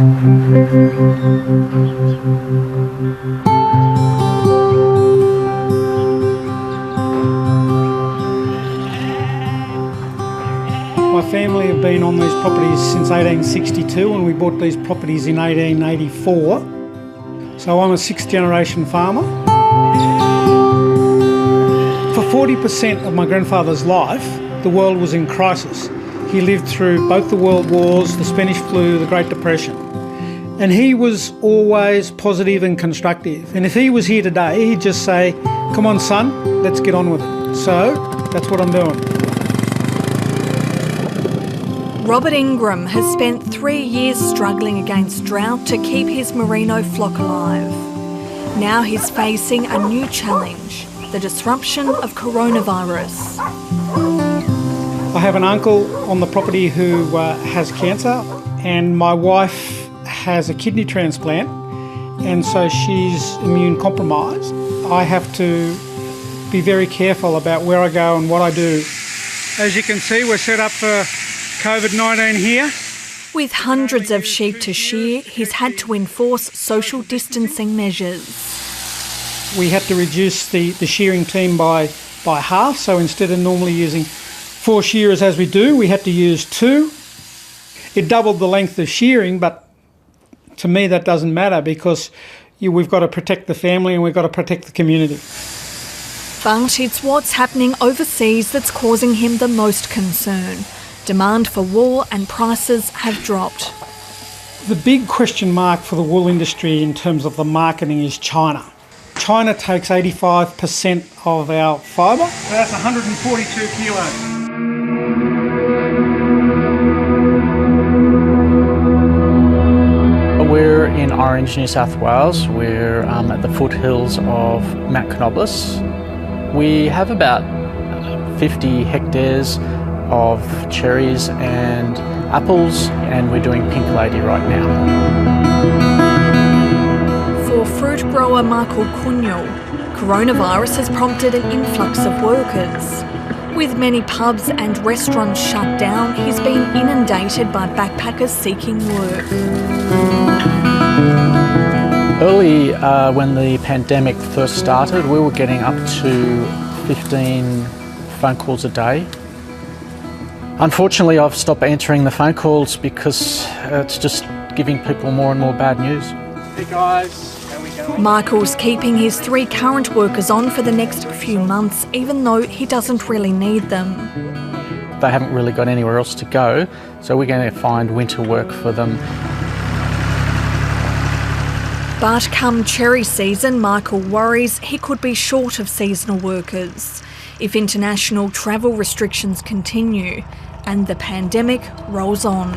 My family have been on these properties since 1862 and we bought these properties in 1884. So I'm a sixth generation farmer. For 40% of my grandfather's life, the world was in crisis. He lived through both the World Wars, the Spanish flu, the Great Depression. And he was always positive and constructive. And if he was here today, he'd just say, "Come on, son, let's get on with it." So that's what I'm doing. Robert Ingram has spent 3 years struggling against drought to keep his merino flock alive. Now he's facing a new challenge, the disruption of coronavirus. I have an uncle on the property who has cancer, and my wife has a kidney transplant, and so she's immune compromised. I have to be very careful about where I go and what I do. As you can see, we're set up for COVID-19 here. With hundreds of sheep to shear, he's had to enforce social distancing measures. We had to reduce the shearing team by half, so instead of normally using 4 shearers as we do, we had to use 2. It doubled the length of shearing, but to me that doesn't matter because we've got to protect the family and we've got to protect the community. But it's what's happening overseas that's causing him the most concern. Demand for wool and prices have dropped. The big question mark for the wool industry in terms of the marketing is China. China takes 85% of our fibre. So that's 142 kilos. We're in Orange, New South Wales. We're at the foothills of Mount Canobolas. We have about 50 hectares of cherries and apples, and we're doing Pink Lady right now. For fruit grower Michael Cunyo, coronavirus has prompted an influx of workers. With many pubs and restaurants shut down, he's been inundated by backpackers seeking work. Early when the pandemic first started, we were getting up to 15 phone calls a day. Unfortunately, I've stopped answering the phone calls because it's just giving people more and more bad news. Hey guys, how we going? Michael's keeping his 3 current workers on for the next few months, even though he doesn't really need them. They haven't really got anywhere else to go, so we're going to find winter work for them. But come cherry season, Michael worries he could be short of seasonal workers if international travel restrictions continue and the pandemic rolls on.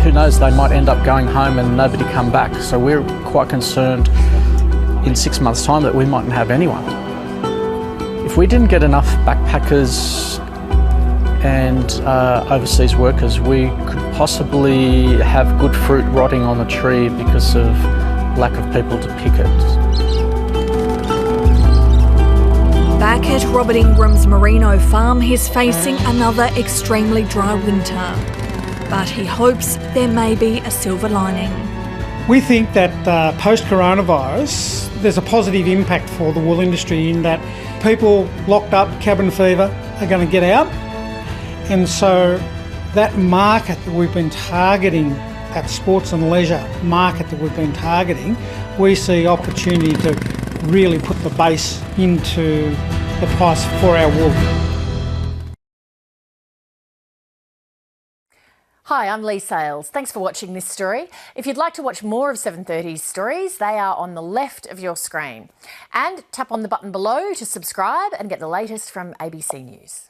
Who knows, they might end up going home and nobody come back, so we're quite concerned in 6 months' time that we mightn't have anyone. If we didn't get enough backpackers and overseas workers, we could possibly have good fruit rotting on the tree because of lack of people to pick it. Back at Robert Ingram's merino farm, he's facing another extremely dry winter. But he hopes there may be a silver lining. We think that post-coronavirus, there's a positive impact for the wool industry in that people locked up, cabin fever, are going to get out. And so that market that we've been targeting, that sports and leisure market that we've been targeting, we see opportunity to really put the base into the price for our wool. Hi, I'm Lee Sales. Thanks for watching this story. If you'd like to watch more of 730's stories, they are on the left of your screen. And tap on the button below to subscribe and get the latest from ABC News.